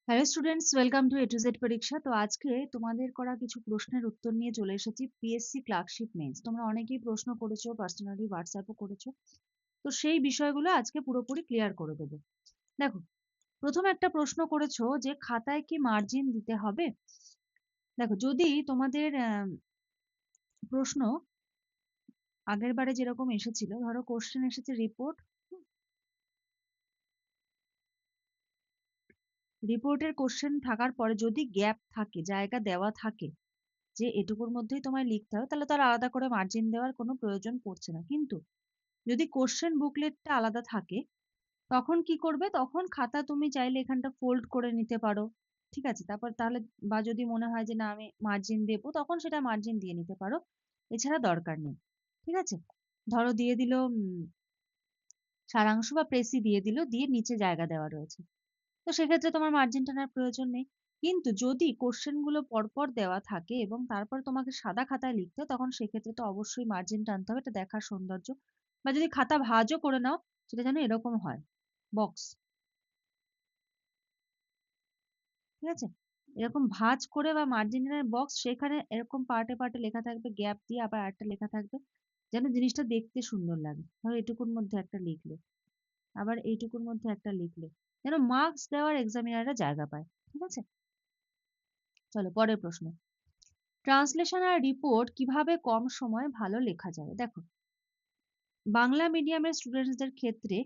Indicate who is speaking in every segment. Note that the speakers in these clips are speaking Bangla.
Speaker 1: Hello students, welcome to A to Z পরীক্ষা। তো আজকে তোমাদের করা কিছু প্রশ্নের উত্তর নিয়ে চলে এসেছি পিএসসি ক্লার্কশিপ মেন্স। তোমরা অনেকেই প্রশ্ন করেছো, পার্সোনালি হোয়াটসঅ্যাপও করেছো। তো সেই বিষয়গুলো আজকে পুরোপুরি ক্লিয়ার করে দেবো। দেখো, প্রথমে একটা প্রশ্ন করেছো যে খাতায় কি মার্জিন দিতে হবে। দেখো, যদি তোমাদের প্রশ্ন আগের বারে যেরকম এসেছিল, ধরো কোশ্চেন এসেছে রিপোর্ট, রিপোর্টের কোশ্চেন থাকার পরে যদি গ্যাপ থাকে, জায়গা দেওয়া থাকে যে এটুকুর মধ্যেই তোমায় লিখতে হবে, তাহলে তার আলাদা করে মার্জিন দেওয়ার কোনো প্রয়োজন পড়ছে না। কিন্তু যদি কোশ্চেন বুকলেটটা আলাদা থাকে, তখন কি করবে? তখন খাতা তুমি চাইলে এখানটা ফোল্ড করে নিতে পারো। ঠিক আছে? তারপর তাহলে, বা যদি মনে হয় যে না আমি মার্জিন দেবো, তখন সেটা মার্জিন দিয়ে নিতে পারো। এছাড়া দরকার নেই। ঠিক আছে? ধরো দিয়ে দিল সারাংশ বা প্রেসি দিয়ে দিল, দিয়ে নিচে জায়গা দেওয়া রয়েছে। তো সেক্ষেত্রে তোমার মার্জিন টানার প্রয়োজন নেই। কিন্তু যদি কোশ্চেন গুলো পরপর দেওয়া থাকে এবং তারপর তোমাকে সাদা খাতায় লিখতে হয়, তখন সেক্ষেত্রে তো অবশ্যই মার্জিন টানতে হবে, এটা দেখার সৌন্দর্য। বা যদি খাতা ভাঁজও করে নাও, সেটা যেন এরকম হয়, বক্স। ঠিক আছে? এরকম ভাঁজ করে বা মার্জিনের বক্স, সেখানে এরকম পার্টে পার্টে লেখা থাকবে, গ্যাপ দিয়ে আবার আরেকটা লেখা থাকবে, যেন জিনিসটা দেখতে সুন্দর লাগে। ধরো এটুকুর মধ্যে একটা লিখলে, আবার এইটুকুর মধ্যে একটা লিখলে, যেন মার্কস দেওয়ার এক্সামিনাররা জায়গা পায়। ঠিক আছে? চলো পরের প্রশ্ন। ট্রান্সলেশন আর রিপোর্ট কিভাবে কম সময়ে ভালো লেখা যাবে। দেখো, বাংলা মিডিয়ামের স্টুডেন্টসদের ক্ষেত্রে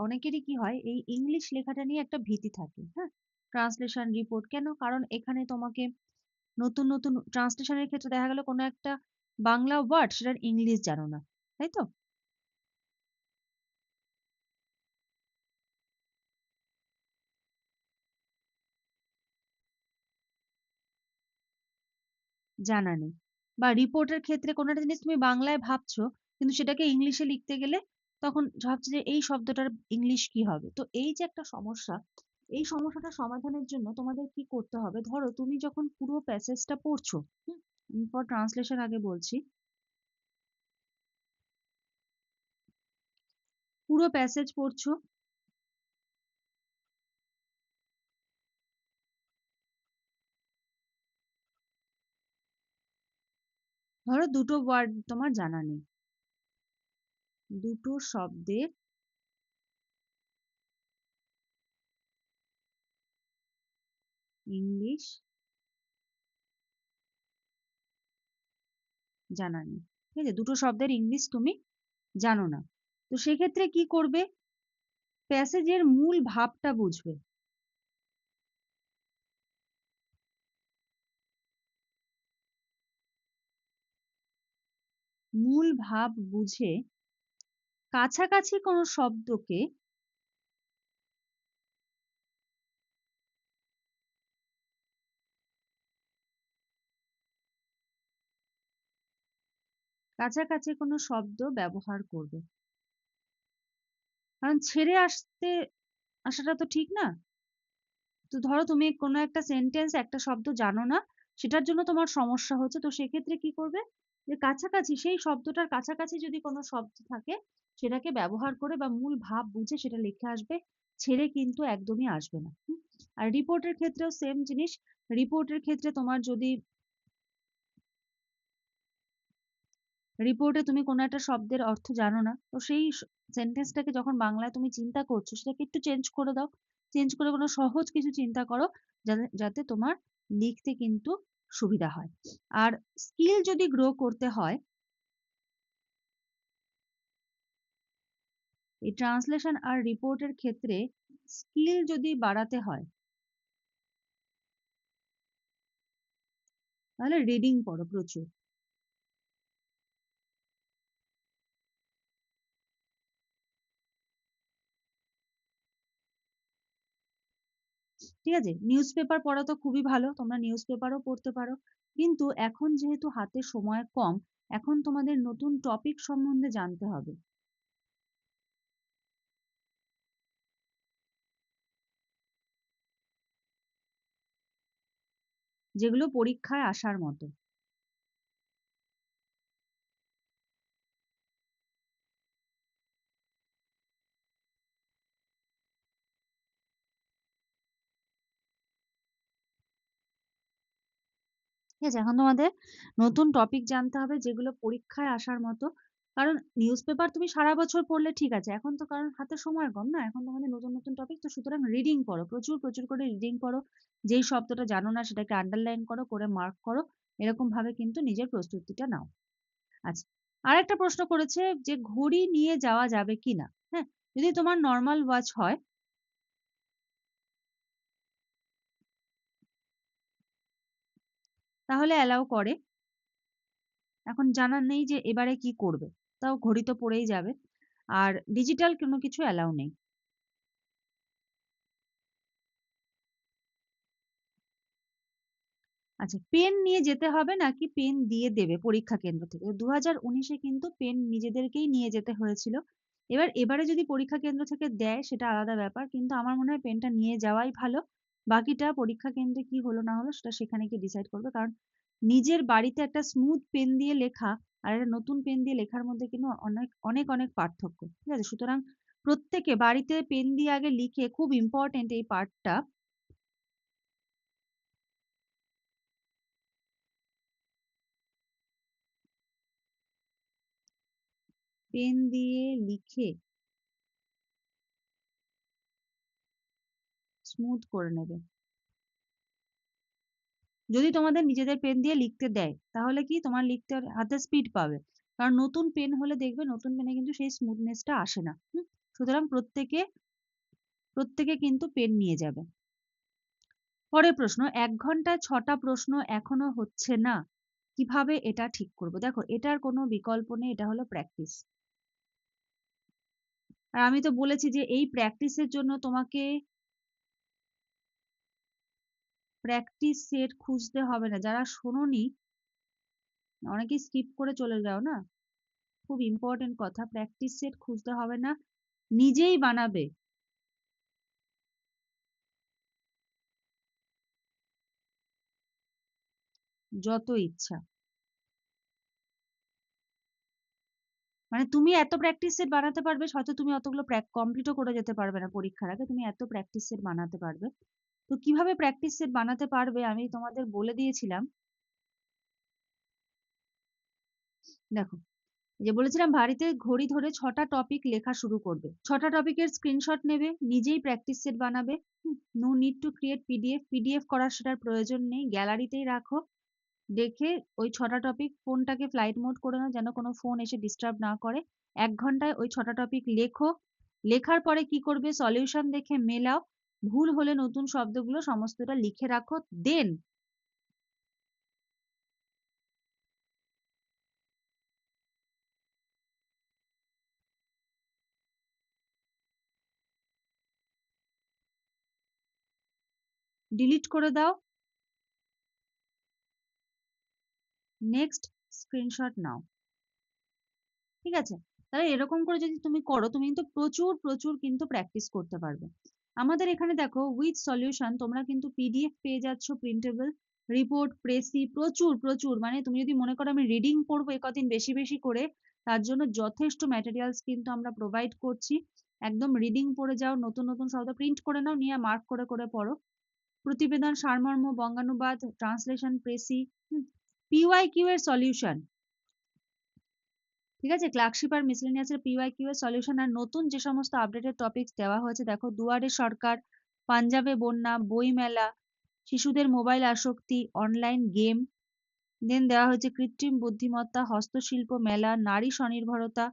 Speaker 1: অনেকেরই কি হয়, এই ইংলিশ লেখাটা নিয়ে একটা ভীতি থাকে। হ্যাঁ, ট্রান্সলেশন রিপোর্ট কেন? কারণ এখানে তোমাকে নতুন নতুন ট্রান্সলেশনের ক্ষেত্রে দেখা গেল কোনো একটা বাংলা ওয়ার্ড, সেটার ইংলিশ জানো না, তাই তো? জানা নেই। বা রিপোর্টের ক্ষেত্রে কোনো একটা জিনিস তুমি বাংলায় ভাবছো, কিন্তু সেটাকে ইংলিশে লিখতে গেলে তখন ভাবছো যে এই শব্দটার ইংলিশ কি হবে। তো এই যে একটা সমস্যা, এই সমস্যাটা সমাধানের জন্য তোমাদের কি করতে হবে? ধরো তুমি যখন পুরো প্যাসেজটা পড়ছো, ফর ট্রান্সলেশন আগে বলছি, পুরো প্যাসেজ পড়ছো, ধরো দুটো ওয়ার্ড তোমার জানা নেই, দুটো শব্দের ইংলিশ জানা নেই। ঠিক আছে? দুটো শব্দের ইংলিশ তুমি জানো না। তো সেক্ষেত্রে কি করবে? প্যাসেজের মূল ভাবটা বুঝবে। মূল ভাব বুঝে কাছাকাছি কোনো শব্দকে কাছাকাছি কোনো শব্দ ব্যবহার করবে। কারণ ছেড়ে আসাটা তো ঠিক না। তো ধরো তুমি কোনো একটা সেন্টেন্স, একটা শব্দ জানো না, সেটার জন্য তোমার সমস্যা হচ্ছে। তো সেক্ষেত্রে কি করবে? যে কাছাকাছি, সেই শব্দটার কাছাকাছি যদি কোনো শব্দ থাকে, সেটাকে ব্যবহার করে বা মূল ভাব বুঝে সেটা লিখে আসবে। ছেড়ে কিন্তু একদমই আসবে না। আর রিপোর্টের ক্ষেত্রেও সেম জিনিস। রিপোর্টের ক্ষেত্রে তোমার যদি রিপোর্টে তুমি কোনো একটা শব্দের অর্থ জানো না, তো সেই সেন্টেন্সটাকে যখন বাংলায় তুমি চিন্তা করছো, সেটাকে একটু চেঞ্জ করে দাও। চেঞ্জ করে কোনো সহজ কিছু চিন্তা করো, যাতে যাতে তোমার লিখতে কিন্তু সুবিধা হয়। আর স্কিল যদি গ্রো করতে হয়, এই ট্রান্সলেশন আর রিপোর্টের ক্ষেত্রে স্কিল যদি বাড়াতে হয়, তাহলে রিডিং পড়ো প্রচুর। ঠিক আছে? নিউজ পেপার পড়া তো খুবই ভালো, তোমরা নিউজ পেপারও পড়তে পারো। কিন্তু এখন যেহেতু হাতে সময় কম, এখন তোমাদের নতুন টপিক সম্বন্ধে জানতে হবে, যেগুলো পরীক্ষায় আসার মতো। ঠিক আছে? এখন তোমাদের নতুন টপিক জানতে হবে যেগুলো পরীক্ষায় আসার মতো। কারণ নিউজপেপার তুমি সারা বছর পড়লে ঠিক আছে। এখন তো কারণ হাতে সময় কম না? এখন তোমাদের নতুন, নতুন টপিক তো সুতরাং রিডিং পড়ো। প্রচুর, প্রচুর করে রিডিং পড়ো। যেই শব্দটা জানো না সেটাকে আন্ডারলাইন করো, করে মার্ক করো। এরকম ভাবে কিন্তু নিজের প্রস্তুতিটা নাও। আচ্ছা। আরেকটা প্রশ্ন করেছে যে ঘড়ি নিয়ে যাওয়া যাবে কিনা? হ্যাঁ? যদি তোমার নরমাল ওয়াচ হয় তাহলে অ্যালাও করে। এখন জানার নেই যে এবারে কি করবে। তাও ঘড়ি তো পড়েই যাবে। আর ডিজিটাল কোনো কিছু অ্যালাও নেই। আচ্ছা, পেন নিয়ে যেতে হবে নাকি পেন দিয়ে দেবে পরীক্ষা কেন্দ্র থেকে? 2019 এ কিন্তু পেন নিজেদেরকেই নিয়ে যেতে হয়েছিল। এবারে যদি পরীক্ষা কেন্দ্র থেকে দেয় সেটা আলাদা ব্যাপার। কিন্তু আমার মনে হয় পেনটা নিয়ে যাওয়াই ভালো। বাকিটা পরীক্ষা কেন্দ্রে কি হলো না হলো সেটা সেখানে গিয়ে ডিসাইড করবে। কারণ নিজের বাড়িতে একটা স্মুথ পেন দিয়ে লেখা আর একটা নতুন পেন দিয়ে লেখার মধ্যে কিন্তু অনেক, অনেক, অনেক পার্থক্য। ঠিক আছে? সুতরাং প্রত্যেকে বাড়িতে পেন দিয়ে আগে লিখে খুব ইম্পোর্টেন্ট এই পার্টটা পেন দিয়ে লিখে স্মুথ করে নেবে। যদি তোমাদের নিজেদের পেন দিয়ে লিখতে দেয় তাহলে কি তোমার লিখতে হাতে স্পিড পাবে। কারণ নতুন পেন হলে দেখবে নতুন পেনে কিন্তু সেই স্মুথনেসটা আসে না। সুতরাং প্রত্যেকে কিন্তু পেন নিয়ে যাবে। পরের প্রশ্ন, ১ ঘন্টায় ৬টা প্রশ্ন এখনো হচ্ছে না। কিভাবে এটা ঠিক করব? দেখো এটার কোনো বিকল্প নেই, এটা হলো প্র্যাকটিস। আর আমি তো বলেছি যে এই প্র্যাকটিসের জন্য তোমাকে প্র্যাকটিস সেট খুঁজতে হবে না। যারা শোনোনি অনেকেই স্কিপ করে চলে যাও না? খুব ইম্পর্টেন্ট কথা, প্র্যাকটিস সেট খুঁজতে হবে না, নিজেই বানাবে যত ইচ্ছা। মানে তুমি এত প্র্যাকটিস সেট বানাতে পারবে, হয়তো তুমি অতগুলো কমপ্লিটও করে যেতে পারবে না পরীক্ষার আগে, তুমি এত প্র্যাকটিস সেট বানাতে পারবে। তো কিভাবে প্র্যাকটিস সেট বানাতে পারবে আমি তোমাদের বলে দিয়েছিলাম। দেখো, যে বলেছিলাম বাড়িতে ঘড়ি ধরে 6টা টপিক লেখা শুরু করবে, 6টা টপিকের স্ক্রিনশট নেবে, নিজেই প্র্যাকটিস সেট বানাবে। No need to create PDF, PDF করার সেটার প্রয়োজন নেই, গ্যালারিতেই রাখো। দেখে ওই 6টা টপিক ফোনটাকে ফ্লাইট মোড করে নাও যেন কোনো ফোন এসে ডিস্টার্ব না করে। ১ ঘন্টায় ওই 6টা টপিক লেখো। লেখার পরে কি করবে? সলিউশন দেখে মেলাও। ভুল হলে নতুন শব্দগুলো সমস্তটা লিখে রাখো। দেন ডিলিট করে দাও। নেক্সট, স্ক্রিনশট নাও। ঠিক আছে? তাহলে এরকম করে যদি তুমি করো তুমি কিন্তু প্রচুর, প্রচুর কিন্তু প্র্যাকটিস করতে পারবে। আমাদের এখানে দেখো উইথ সলিউশন তোমরা কিন্তু পিডিএফ পেয়ে যাচ্ছ প্রিন্টেবল, রিপোর্ট, প্রেসি, প্রচুর, প্রচুর। মানে তুমি যদি মনে করো আমি রিডিং পড়বো কদিন বেশি, বেশি করে, তার জন্য যথেষ্ট ম্যাটেরিয়ালস কিন্তু আমরা প্রোভাইড করছি। একদম রিডিং পড়ে যাও, নতুন, নতুন শব্দ প্রিন্ট করে নাও, নিয়ে মার্ক করে, করে পড়ো। প্রতিবেদন, সারমর্ম, বঙ্গানুবাদ, ট্রান্সলেশন, প্রেসি, পিওয়াইকিউ এর সলিউশন। ঠিক আছে? ক্লার্কশিপ আর মিসেলেনিয়াস এর পিওয়াইকিউ এর সলিউশন আর নতুন যে সমস্ত আপডেটেড টপিকস দেওয়া হয়েছে দেখো, দুয়ারে সরকার, পাঞ্জাবে বন্যা, বইমেলা, শিশুদের মোবাইল আসক্তি, অনলাইন গেম, দেন দেওয়া হয়েছে কৃত্রিম বুদ্ধিমত্তা, হস্তশিল্প মেলা, নারী স্বনির্ভরতা,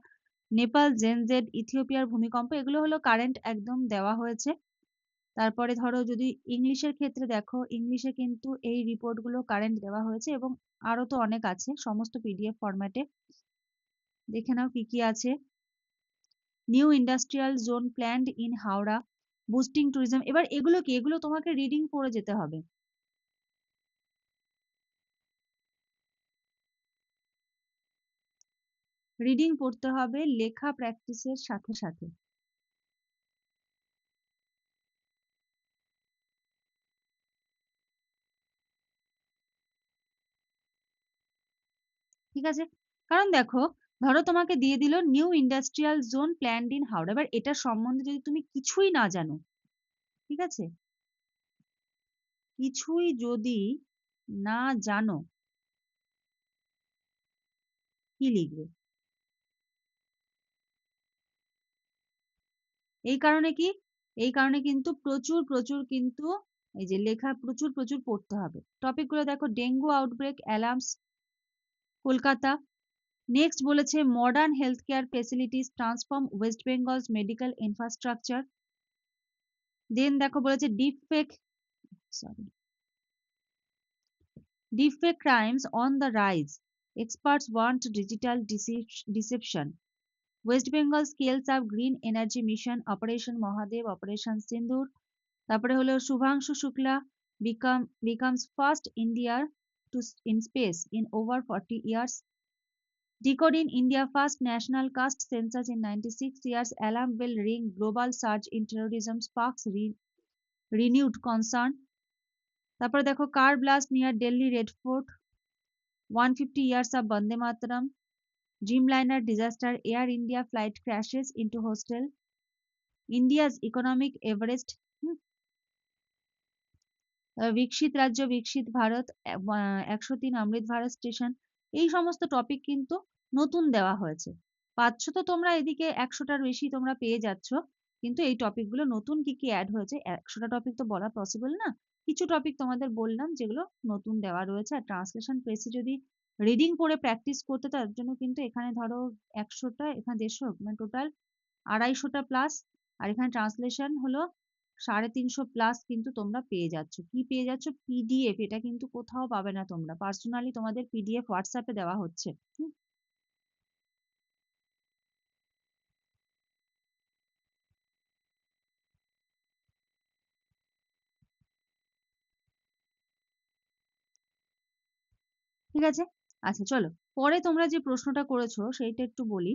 Speaker 1: নেপাল জেনজেড, ইথিওপিয়ার ভূমিকম্প, এগুলো হলো কারেন্ট একদম দেওয়া হয়েছে। তারপরে ধরো যদি ইংলিশের ক্ষেত্রে দেখো, ইংলিশে কিন্তু এই রিপোর্ট গুলো কারেন্ট দেওয়া হয়েছে এবং আরো তো অনেক আছে সমস্ত পিডিএফ ফরম্যাটে। দেখে নাও কি কি আছে। New industrial zone planned in Howrah, boosting tourism. এবার এগুলো কি? এগুলো তোমাকে রিডিং পড়ে যেতে হবে। রিডিং পড়তে হবে লেখা প্র্যাকটিসের সাথে সাথে। ঠিক আছে? কারণ দেখো, ধরো তোমাকে দিয়ে দিল new industrial zone planned in Howrah, এবার এটা সম্বন্ধে যদি তুমি কিছুই না জানো, ঠিক আছে, কিছুই যদি না জানো কি লিখবে? এই কারণে কি? এই কারণে কিন্তু প্রচুর কিন্তু এই যে লেখা প্রচুর পড়তে হবে। টপিক গুলো দেখো, dengue outbreak alarms Kolkata. Next বলেছে modern health care facilities transform West Bengal's medical infrastructure. Then দেখো বলেছে defect crimes on the rise, experts want digital deception, West Bengal scales up green energy mission, operation Mahadev, operation Sindoor. তারপরে হলো Shubhanshu Shukla becomes first India to in space in over 40 years. Decoding India first national caste census in 96 years. Alarm bell ring, global surge in terrorism sparks renewed concern. তারপরে দেখো car blast near Delhi red fort, 150 years of Bande Mataram. Dreamliner disaster, Air India flight crashes into hostel. India's economic Everest. বিকশিত রাজ্য বিকশিত ভারত, 103 অমৃত ভারত স্টেশন। এই সমস্ত টপিক কিন্তু নতুন দেওয়া হয়েছে। পাচ্ছ তো তোমরা এদিকে 100টার বেশি তোমরা পেয়ে যাচ্ছ, কিন্তু এই টপিক গুলো নতুন কি কি অ্যাড হয়েছে, 100টা টপিক তো বলা পসিবল না, কিছু টপিক তোমাদের বললাম যেগুলো নতুন দেওয়া রয়েছে। আর ট্রান্সলেশন প্রেসে যদি রিডিং পড়ে প্র্যাকটিস করতে, তার জন্য কিন্তু এখানে ধরো 100টা, এখানে 150, মানে টোটাল 250টা প্লাস। আর এখানে ট্রান্সলেশন হলো 350 প্লাস কিন্তু তোমরা পেয়ে যাচ্ছ। কি পেয়ে যাচ্ছ? পিডিএফ। এটা কিন্তু কোথাও পাবে না তোমরা, পার্সোনালি তোমাদের পিডিএফ হোয়াটসঅ্যাপে দেওয়া হচ্ছে। ঠিক আছে, আচ্ছা চলো পরে তোমরা যে প্রশ্নটা করেছো সেইটা একটু বলি।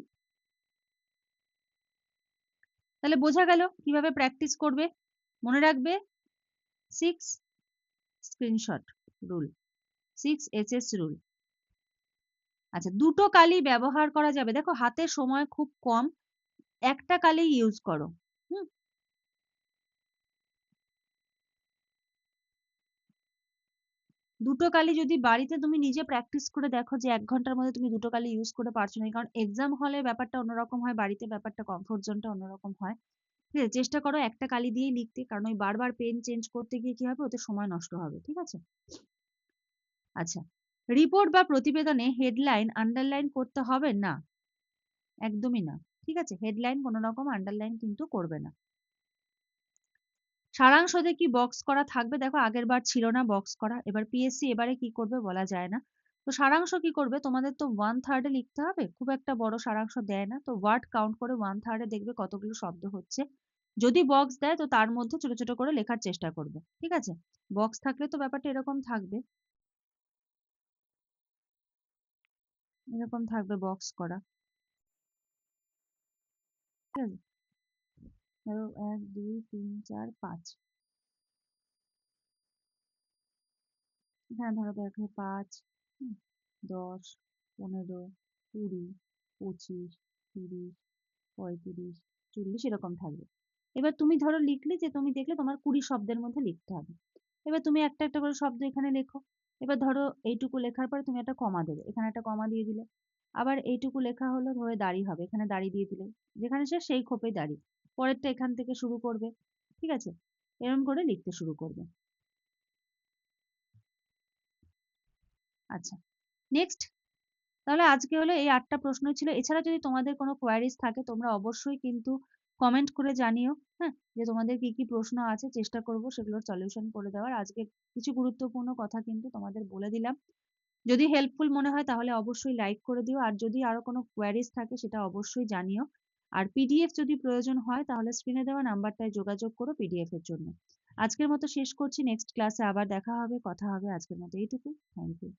Speaker 1: তাহলে বোঝা গেল কিভাবে প্র্যাকটিস করবে। মনে রাখবে 6 স্ক্রিনশট রুল, 6 SS রুল। আচ্ছা, দুটো কালি ব্যবহার করা যাবে। দেখো হাতে সময় খুব কম, একটা কালি ইউজ করো। হুম, দুটো কালি যদি বাড়িতে তুমি নিজে প্র্যাকটিস করে দেখো যে 1 ঘন্টার মধ্যে তুমি দুটো কালি ইউজ করে পারছো না, কারণ এক্সাম হলে ব্যাপারটা অন্যরকম হয়, বাড়িতে ব্যাপারটা কমফোর্ট জোনটা অন্যরকম হয়। ঠিক আছে, চেষ্টা করো একটা কালি দিয়েই লিখতে, কারণ ওই বারবার পেন চেঞ্জ করতে গিয়ে কি হবে, ওতে সময় নষ্ট হবে। ঠিক আছে, আচ্ছা, রিপোর্ট বা প্রতিবেদনে হেডলাইন আন্ডারলাইন করতে হবে না, একদমই না। ঠিক আছে, হেডলাইন কোনো রকম আন্ডারলাইন কিন্তু করবে না। সারাংশতে কি বক্স করা থাকবে? দেখো আগের বার ছিল না বক্স করা, এবার পিএসসি এবারে কি করবে বলা যায় না। তো সারাংশ কি করবে, তোমাদের তো 1/3 লিখতে হবে, খুব একটা বড় সারাংশ দেয় না, তো ওয়ার্ড কাউন্ট করে 1/3 দেখবে কতগুলো শব্দ হচ্ছে। যদি বক্স দেয় তো তার মধ্যে ছোট ছোট করে লেখার চেষ্টা করবে। ঠিক আছে, বক্স থাকলে তো ব্যাপারটা এরকম থাকবে, এরকম থাকবে বক্স করা। ঠিক আছে, ধরো 1 2 3 4 5, হ্যাঁ ধরো দেখো 5, 10, 15, 20, 25, 30, 35, 40 এরকম থাকবে। এবার তুমি ধরো লিখলে, যে তুমি দেখলে তোমার 20 শব্দের মধ্যে লিখতে হবে। এবার তুমি একটা একটা করে শব্দ এখানে লেখো। এবার ধরো এইটুকু লেখার পরে তুমি একটা কমা দেবে, এখানে একটা কমা দিয়ে দিলে। আবার এইটুকু লেখা হলো, ধরে দাড়ি হবে, এখানে দাড়ি দিয়ে দিলে, যেখানে শেষ সেই খোপে দাড়ি, পরেরটা এখান থেকে শুরু করবে। ঠিক আছে, এরকম করে লিখতে শুরু করবে। আচ্ছা, নেক্সট, তাহলে আজকে হলো এই 8টা প্রশ্নই ছিল। এছাড়া যদি তোমাদের কোনো কোয়ারিজ থাকে তোমরা অবশ্যই কিন্তু কমেন্ট করে জানিও, হ্যাঁ, যে তোমাদের কি কি প্রশ্ন আছে, চেষ্টা করব সেগুলোর সলিউশন করে দেওয়ার। আজকে কিছু গুরুত্বপূর্ণ কথা কিন্তু তোমাদের বলে দিলাম। যদি হেল্পফুল মনে হয় তাহলে অবশ্যই লাইক করে দিও, আর যদি আরো কোনো কোয়ারিজ থাকে সেটা অবশ্যই জানিও। আর পিডিএফ যদি প্রয়োজন হয় তাহলে স্ক্রিনে দেওয়া নাম্বারটায় যোগাযোগ করো পিডিএফ এর জন্য। আজকের মতো শেষ করছি, নেক্সট ক্লাসে আবার দেখা হবে, কথা হবে। আজকের মতো এইটুকু, থ্যাংক ইউ।